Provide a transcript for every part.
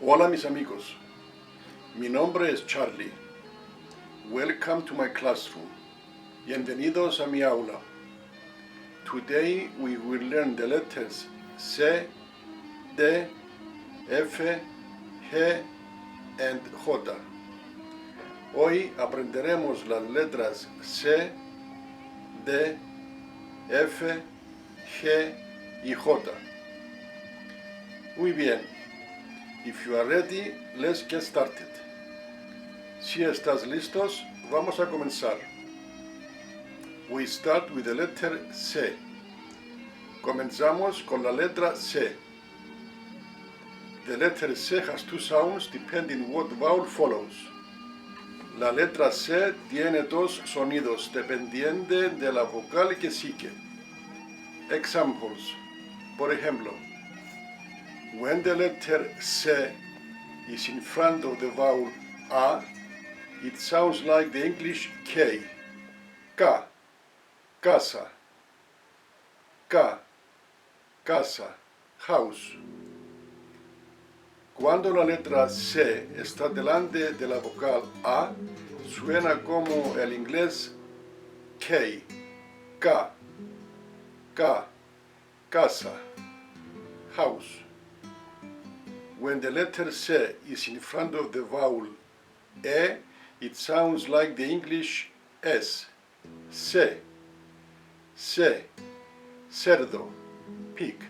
Hola mis amigos, mi nombre es Charlie. Welcome to my classroom. Bienvenidos a mi aula. Today we will learn the letters C, D, F, G and J. Hoy aprenderemos las letras C, D, F, G y J. Muy bien. If you are ready, let's get started. Si estás listos, vamos a comenzar. We start with the letter C. Comenzamos con la letra C. The letter C has two sounds depending what vowel follows. La letra C tiene dos sonidos dependiendo de la vocal que sigue. Examples. Por ejemplo, when the letter C is in front of the vowel A, it sounds like the English K. K, casa. K, casa, house. Cuando la letra C está delante de la vocal A, suena como el inglés K. K, K, casa, house. When the letter C is in front of the vowel E, it sounds like the English S. C, C, cerdo, pig.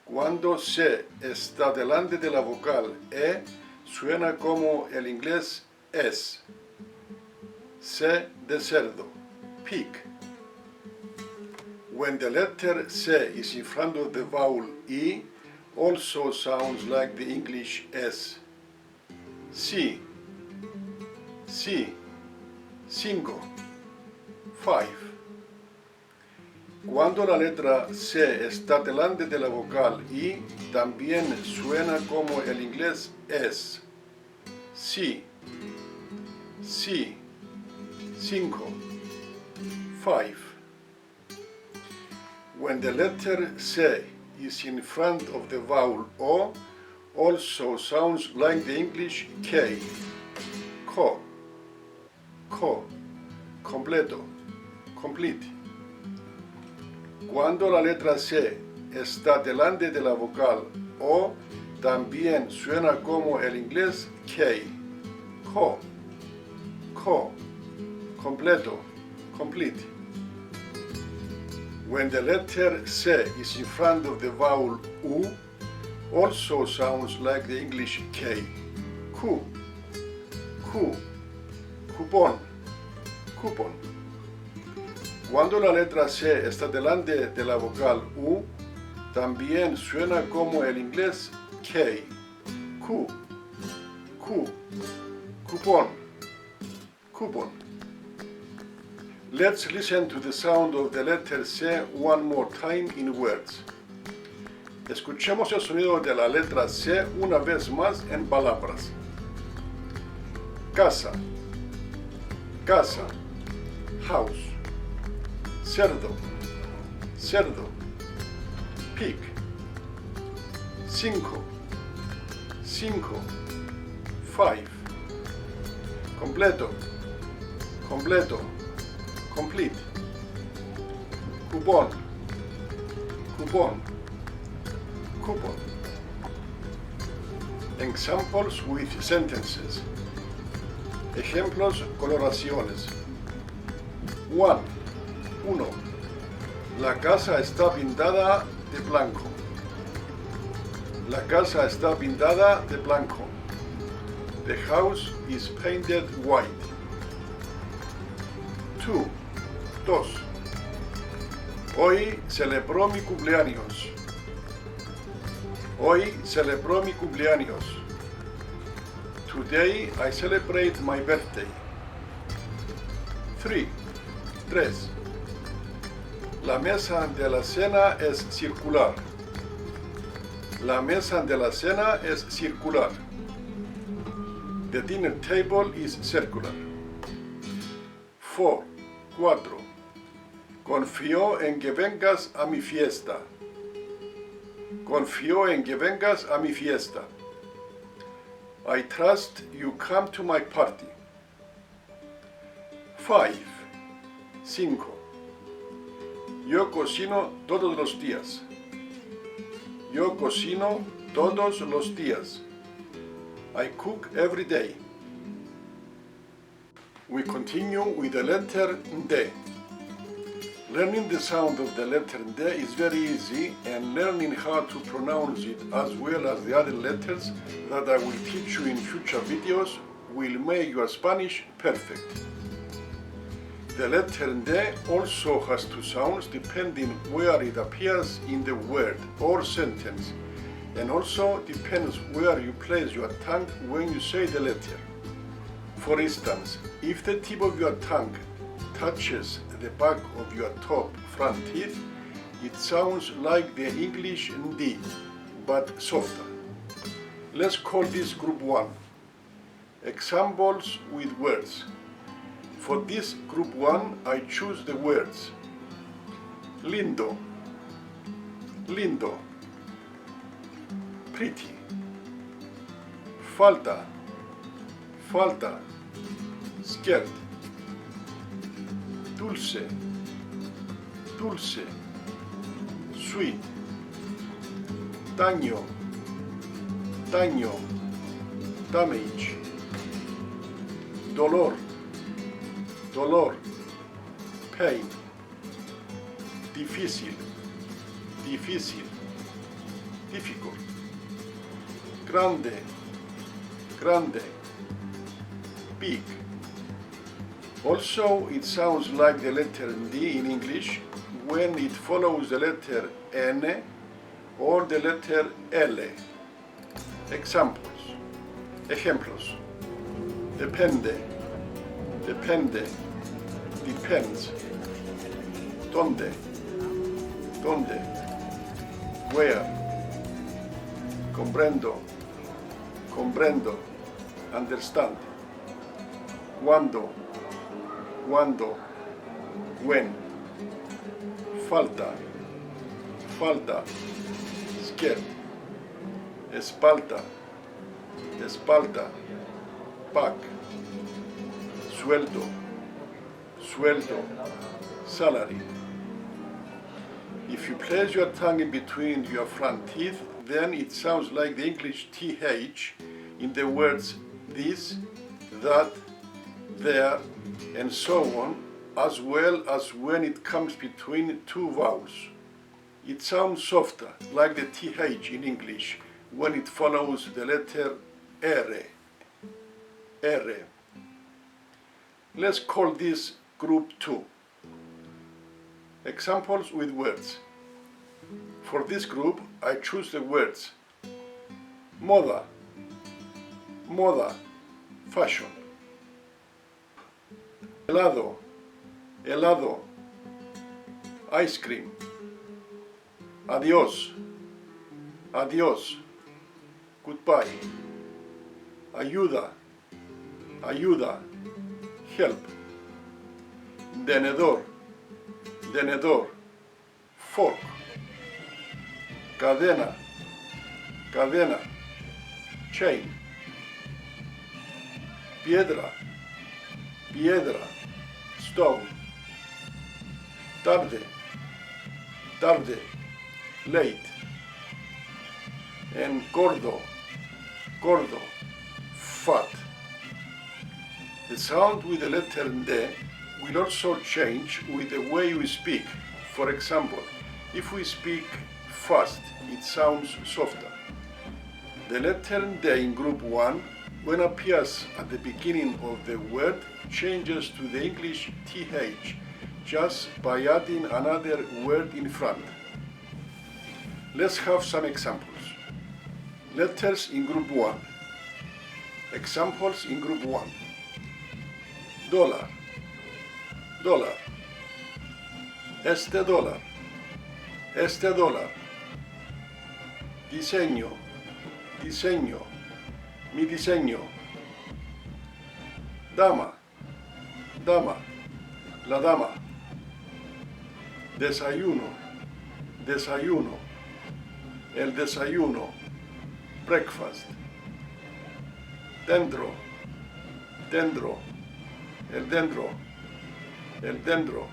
Cuando C está delante de la vocal E, suena como el inglés S. C de cerdo, pig. When the letter C is in front of the vowel E, also sounds like the English S. C, C, cinco, five. Cuando la letra C está delante de la vocal I, también suena como el inglés S. C, C, cinco, five. When the letter C is in front of the vowel O, also sounds like the English K. Co, co, completo, complete. Cuando la letra C está delante de la vocal O, también suena como el inglés K. Co, co, completo, complete. When the letter C is in front of the vowel U, also sounds like the English K. Cu, cu, cupón, coupon. Cuando la letra C está delante de la vocal U, también suena como el inglés K. Cu, cu, cupón, coupon. Let's listen to the sound of the letter C one more time in words. Escuchemos el sonido de la letra C una vez más en palabras. Casa, casa, house. Cerdo, cerdo, pig. Cinco, cinco, five. Completo, completo, complete. Cupón, cupón, coupon. Examples with sentences. Ejemplos con oraciones. 1. La casa está pintada de blanco. La casa está pintada de blanco. The house is painted white. 2. Hoy celebró mi cumpleaños. Hoy celebró mi cumpleaños. Today I celebrate my birthday. 3. La mesa de la cena es circular. La mesa de la cena es circular. The dinner table is circular. 4. Confío en que vengas a mi fiesta. Confío en que vengas a mi fiesta. I trust you come to my party. 5. 5. Yo cocino todos los días. Yo cocino todos los días. I cook every day. We continue with the letter D. Learning the sound of the letter D is very easy, and learning how to pronounce it as well as the other letters that I will teach you in future videos will make your Spanish perfect. The letter D also has two sounds depending where it appears in the word or sentence, and also depends where you place your tongue when you say the letter. For instance, if the tip of your tongue touches the back of your top front teeth, it sounds like the English D, but softer. Let's call this group 1. Examples with words. For this group 1, I choose the words lindo, lindo, pretty, falta, falta, skirt, dulce, dulce, sweet, daño, daño, damage, dolor, dolor, pain, difícil, difícil, difficult, grande, grande, big. Also, it sounds like the letter D in English when it follows the letter N or the letter L. Examples. Ejemplos. Depende, depende, depends. Donde, donde, where. Comprendo, comprendo, understand. Cuando, when. Falta, falta, skirt. Espalda, espalda, back. Sueldo, sueldo, salary. If you place your tongue in between your front teeth, then it sounds like the English TH in the words this, that, there, and so on, as well as when it comes between two vowels. It sounds softer, like the TH in English, when it follows the letter R. R. Let's call this group 2. Examples with words. For this group, I choose the words moda, moda, fashion. Helado, helado, ice cream. Adiós, adiós, goodbye. Ayuda, ayuda, help. Tenedor, tenedor, fork. Cadena, cadena, chain. Piedra, piedra, stone. Tarde, tarde, late. And gordo, gordo, fat. The sound with the letter D will also change with the way we speak. For example, if we speak fast, it sounds softer. The letter D in group 1, when appears at the beginning of the word, changes to the English TH just by adding another word in front. Let's have some examples. Letters in group 1. Examples in group 1. Dólar, dólar. Este dólar, este dólar. Diseño, diseño, mi diseño. Dama, dama, la dama. Desayuno, desayuno, el desayuno. Breakfast. dentro, dentro, dentro, el dentro,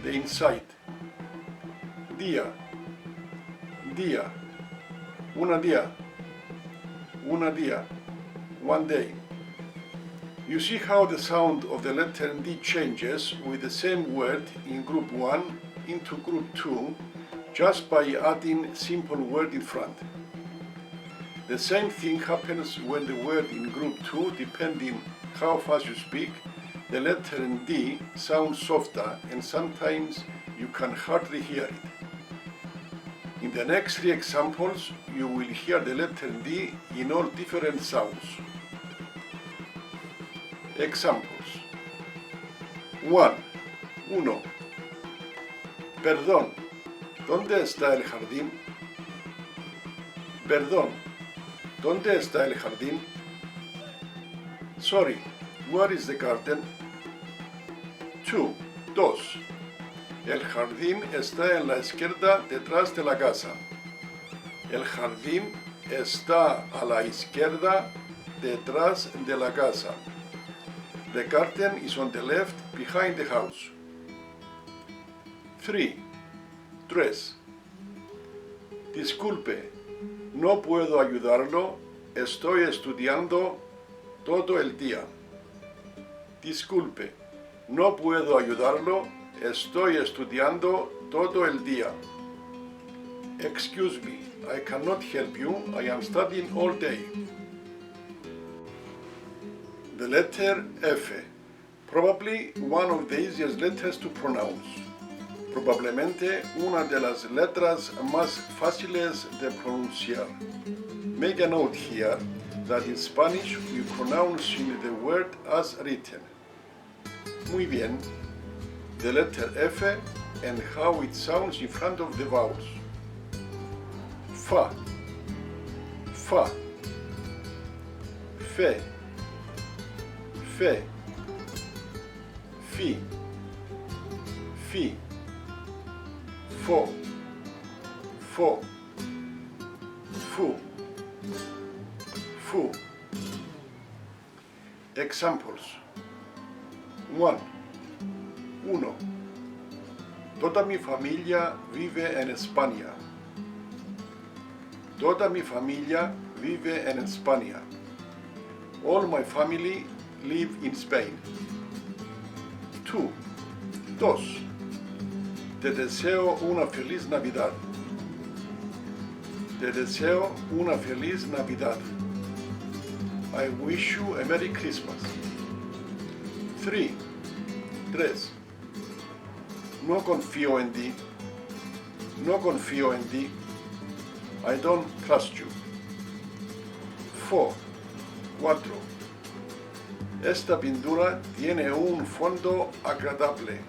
the inside. Día, día, una día, one day. You see how the sound of the letter D changes with the same word in group 1 into group 2 just by adding simple word in front. The same thing happens when the word in group 2, depending how fast you speak, the letter D sounds softer and sometimes you can hardly hear it. In the next 3 examples, you will hear the letter D in all different sounds. Examples. 1. Perdón, ¿dónde está el jardín? Perdón, ¿dónde está el jardín? Sorry, where is the garden? 2. El jardín está en la izquierda detrás de la casa. El jardín está a la izquierda detrás de la casa. The garden is on the left behind the house. 3. Disculpe, no puedo ayudarlo, estoy estudiando todo el día. Disculpe, no puedo ayudarlo, estoy estudiando todo el día. Excuse me, I cannot help you, I am studying all day. The letter F, probably one of the easiest letters to pronounce. Probablemente una de las letras más fáciles de pronunciar. Make a note here that in Spanish we pronounce the word as written. Muy bien. The letter F and how it sounds in front of the vowels. Fa, fa, fe, fe, fi, fi, fo, fo, fu, fu. Examples. 1. Toda mi familia vive en España. Toda mi familia vive en España. All my family live in Spain. 2. Te deseo una feliz Navidad. Te deseo una feliz Navidad. I wish you a Merry Christmas. 3. No confío en ti. No confío en ti. I don't trust you. 4. Esta pintura tiene un fondo agradable.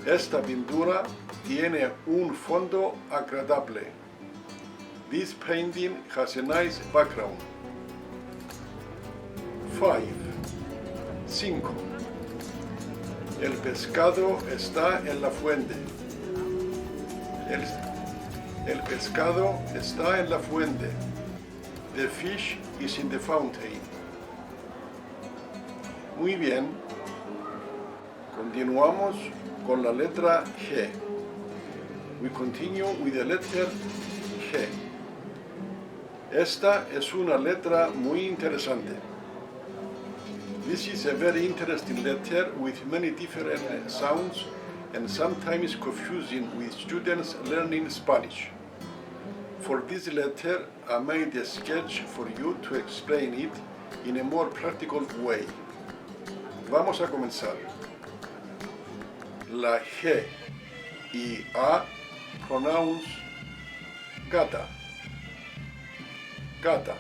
Esta pintura tiene un fondo agradable. This painting has a nice background. 5. El pescado está en la fuente. El pescado está en la fuente. The fish is in the fountain. Muy bien. Continuamos con la letra G. We continue with the letter G. Esta es una letra muy interesante. This is a very interesting letter with many different sounds and sometimes confusing with students learning Spanish. For this letter, I made a sketch for you to explain it in a more practical way. Vamos a comenzar. La G y A pronounce gata, gata.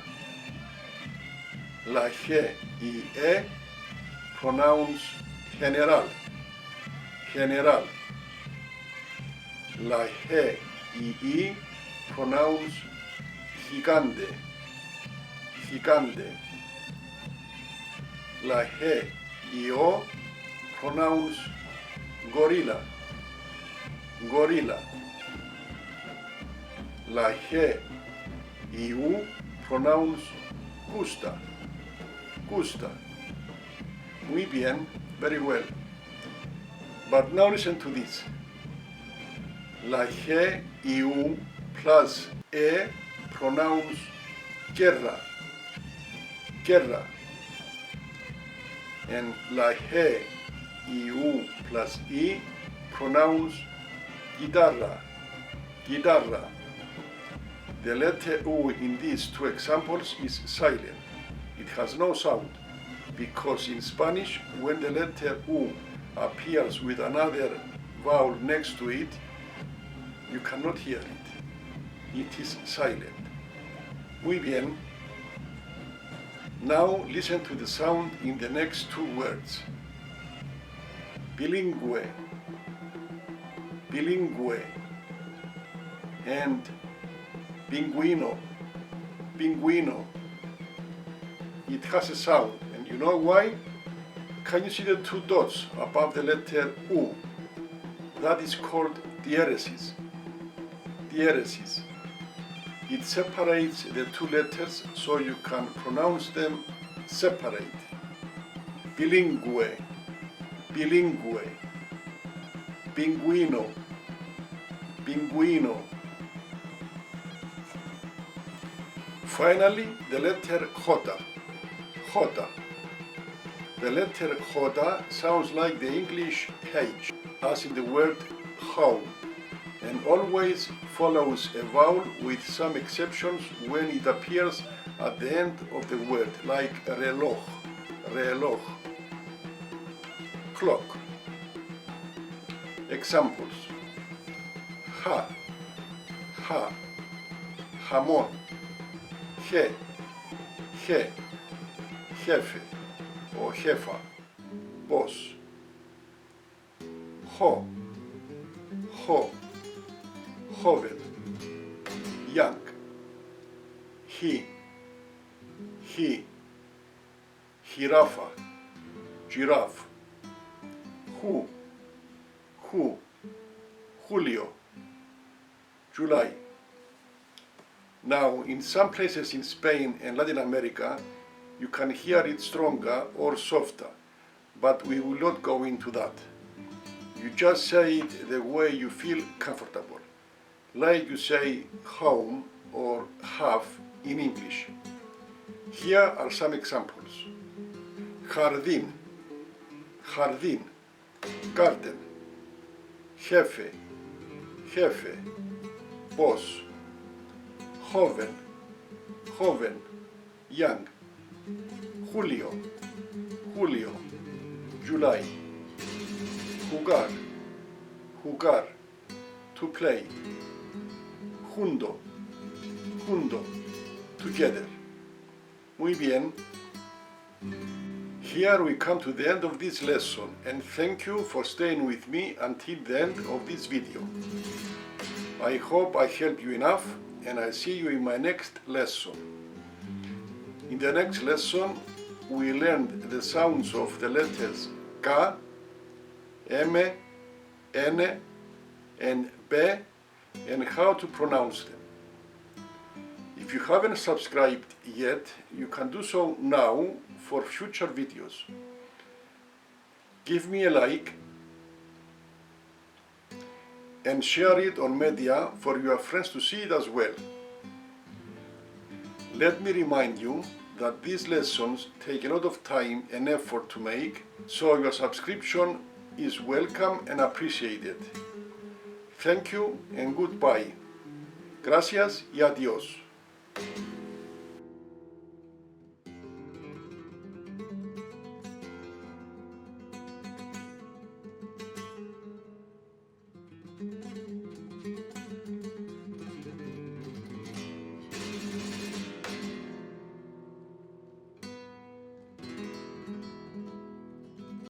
La G y E pronounce general, general. La G y I pronounce gigante, gigante. La G y O pronounce gorila, gorila. La G y U pronounce gusta, gusta. Muy bien, very well. But now listen to this. La G y U plus E pronounce guerra, guerra. And la G y U plus I pronounce guitarra, guitarra. The letter U in these two examples is silent. It has no sound, because in Spanish, when the letter U appears with another vowel next to it, you cannot hear it. It is silent. Muy bien. Now listen to the sound in the next two words. Bilingüe, bilingüe, and pingüino, pingüino. It has a sound, and you know why? Can you see the two dots above the letter U? That is called diéresis. Diéresis. It separates the two letters so you can pronounce them separate. Bilingüe, bilingüe, pingüino, pingüino. Finally, the letter J, J. The letter J sounds like the English H, as in the word home, and always follows a vowel with some exceptions when it appears at the end of the word, like reloj, reloj. Clock. Examples: ja, ja, jamón, je, jefe o jefa, boss. Jo, joven, young. He, jirafa, giraffe. Who, Julio, July. Now, in some places in Spain and Latin America, you can hear it stronger or softer, but we will not go into that. You just say it the way you feel comfortable, like you say home or half in English. Here are some examples. Jardín, jardín, garden. Jefe, boss. Joven, young. Julio, July. Jugar, to play. Junto, together. Muy bien. Here we come to the end of this lesson, and thank you for staying with me until the end of this video. I hope I helped you enough, and I'll see you in my next lesson. In the next lesson, we learned the sounds of the letters K, M, N, and B, and how to pronounce them. If you haven't subscribed yet, you can do so now for future videos. Give me a like and share it on media for your friends to see it as well. Let me remind you that these lessons take a lot of time and effort to make, so your subscription is welcome and appreciated. Thank you and goodbye. Gracias y adiós.